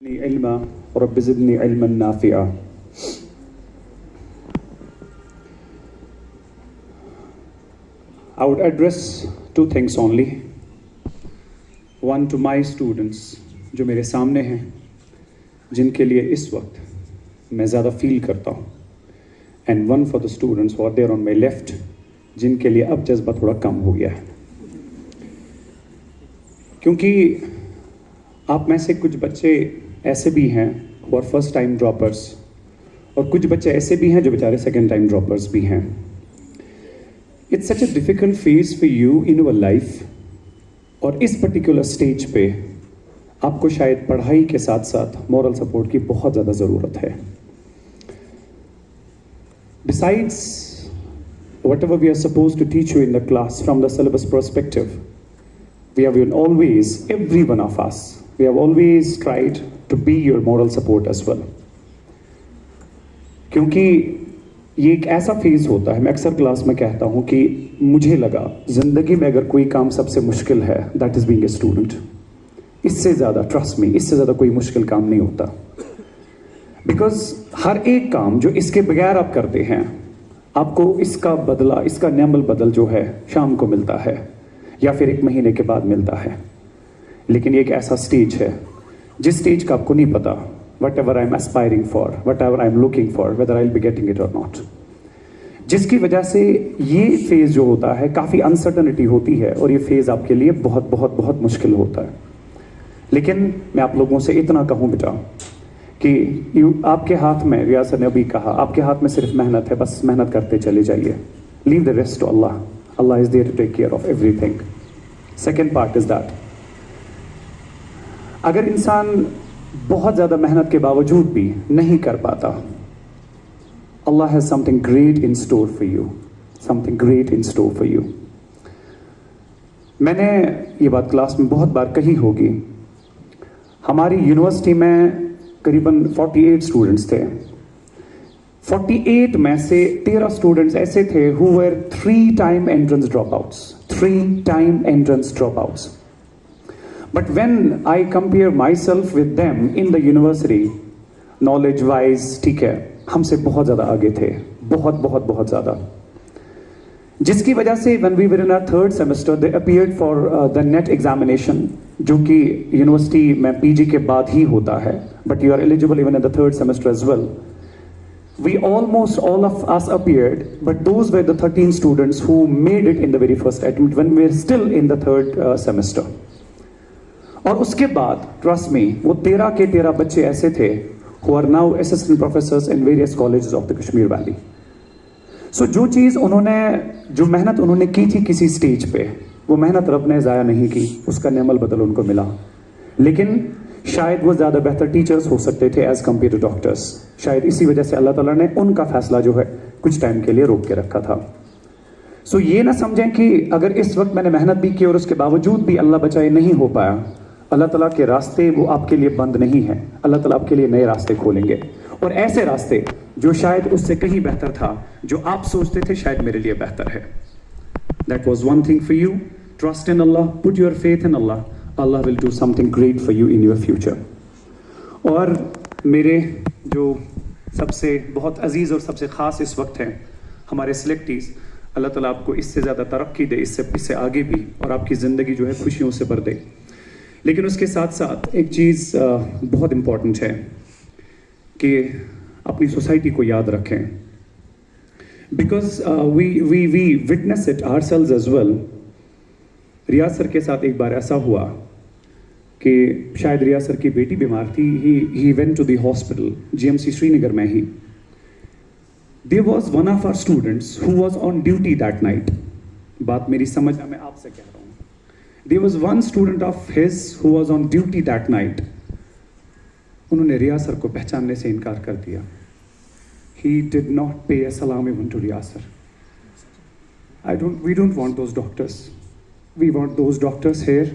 علما رب زدني علما نافعا. I would address two things only. One to my students जो मेरे सामने हैं, जिनके लिए इस वक्त मैं ज़्यादा फील करता हूँ, and one for the students who are there on my left, जिनके लिए अब जज्बा थोड़ा कम हो गया है. क्योंकि आप में से कुछ बच्चे ऐसे भी हैं who are first time droppers, और कुछ बच्चे ऐसे भी हैं जो बेचारे second time droppers भी हैं. It's such a difficult phase for you in your life, और इस particular stage पे आपको शायद पढ़ाई के साथ साथ moral support की बहुत ज़्यादा ज़रूरत है. Besides whatever we are supposed to teach you in the class from the syllabus perspective, we have always, every one of us, we have always tried to be your moral support as well. क्योंकि ये एक ऐसा phase होता है, मैं अक्सर class में कहता हूँ कि मुझे लगा जिंदगी में अगर कोई काम सबसे मुश्किल है, that is being a student. इससे ज़्यादा, ट्रस्ट मी, इससे ज़्यादा कोई मुश्किल काम नहीं होता. बिकॉज हर एक काम जो इसके बगैर आप करते हैं, आपको इसका बदला, इसका नैमल बदल जो है शाम को मिलता है या फिर एक महीने के बाद मिलता है. लेकिन ये एक ऐसा स्टेज है जिस स्टेज का आपको नहीं पता whatever I am aspiring for, whatever I am looking for, whether I'll be getting it or not. जिसकी वजह से ये फेज जो होता है काफ़ी अनसर्टनिटी होती है और ये फेज आपके लिए बहुत बहुत बहुत मुश्किल होता है. लेकिन मैं आप लोगों से इतना कहूँ बेटा कि आपके हाथ में, रियाज सर ने अभी कहा, आपके हाथ में सिर्फ मेहनत है, बस मेहनत करते चले जाइए. Leave the rest to Allah. Allah is there to take care of everything. Second part is that अगर इंसान बहुत ज़्यादा मेहनत के बावजूद भी नहीं कर पाता, Allah has something great in store for you, something great in store for you. मैंने ये बात क्लास में बहुत बार कही होगी. हमारी यूनिवर्सिटी में करीबन 48 स्टूडेंट्स थे. 48 में से 13 स्टूडेंट्स ऐसे थे who were 3-time entrance dropouts. 3-time entrance dropouts. But when I compare myself with them in the university, knowledge wise, ठीक है, हमसे बहुत ज़्यादा आगे थे, बहुत बहुत बहुत ज़्यादा. जिसकी वजह से when we were in our third semester, they appeared for the NET examination, जो कि यूनिवर्सिटी में PG के बाद ही होता है, but you are eligible even in the third semester as well. We almost all of us appeared, but those were the 13 students who made it in the very first attempt when we were still in the third semester. और उसके बाद trust me, वो 13 के 13 बच्चे ऐसे थे who are now assistant professors in various colleges of the Kashmir Valley. So जो चीज़ उन्होंने, जो मेहनत उन्होंने की थी किसी स्टेज पे, वो मेहनत रब ने ज़ाया नहीं की, उसका नेमल बदल उनको मिला. लेकिन शायद वो ज़्यादा बेहतर टीचर्स हो सकते थे एज कम्पेयर टू डॉक्टर्स. शायद इसी वजह से अल्लाह ताला ने उनका फैसला जो है कुछ टाइम के लिए रोक के रखा था. सो ये ना समझें कि अगर इस वक्त मैंने मेहनत भी की और उसके बावजूद भी अल्लाह बचाए नहीं हो पाया, अल्लाह ताला के रास्ते वो आपके लिए बंद नहीं हैं. अल्लाह ताला आपके लिए नए रास्ते खोलेंगे, और ऐसे रास्ते जो शायद उससे कहीं बेहतर था, जो आप सोचते थे शायद मेरे लिए बेहतर है. That was one thing for you. Trust in Allah, put your faith in Allah. Allah will do something great for you in your future. और मेरे जो सबसे बहुत अजीज़ और सबसे ख़ास इस वक्त हैं हमारे सिलेक्टीज़, अल्लाह ताला आपको इससे ज़्यादा तरक्की दे, इससे आगे भी, और आपकी ज़िंदगी जो है खुशियों से भर दे. लेकिन उसके साथ साथ एक चीज़ बहुत इम्पॉर्टेंट है कि अपनी सोसाइटी को याद रखें. Because we witness it ourselves as well. Riaz sir के साथ एक बार ऐसा हुआ कि शायद रियाज सर की बेटी बीमार थी. He went to the hospital, GMC Srinagar में ही. There was one of our students who was on duty that night. बात मेरी समझ में, मैं आपसे कह रहा हूँ. There was one student of his who was on duty that night. उन्होंने रियाज सर को पहचानने से इनकार कर दिया. He did not pay a salam even to Riaz sir. We don't want those doctors. We want those doctors here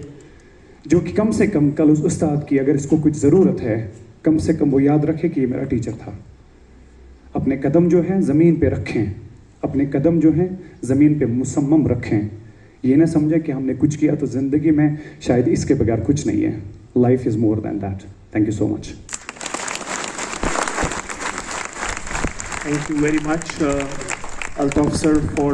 जो कि कम से कम कल उस उस्ताद की अगर इसको कुछ ज़रूरत है, कम से कम वो याद रखे कि ये मेरा टीचर था. अपने कदम जो हैं ज़मीन पे रखें, अपने कदम जो हैं ज़मीन पे मुसम्मम रखें. ये ना समझें कि हमने कुछ किया तो ज़िंदगी में शायद इसके बगैर कुछ नहीं है. Life is more than that. Thank you so much. Thank you very much, Altaf sir, for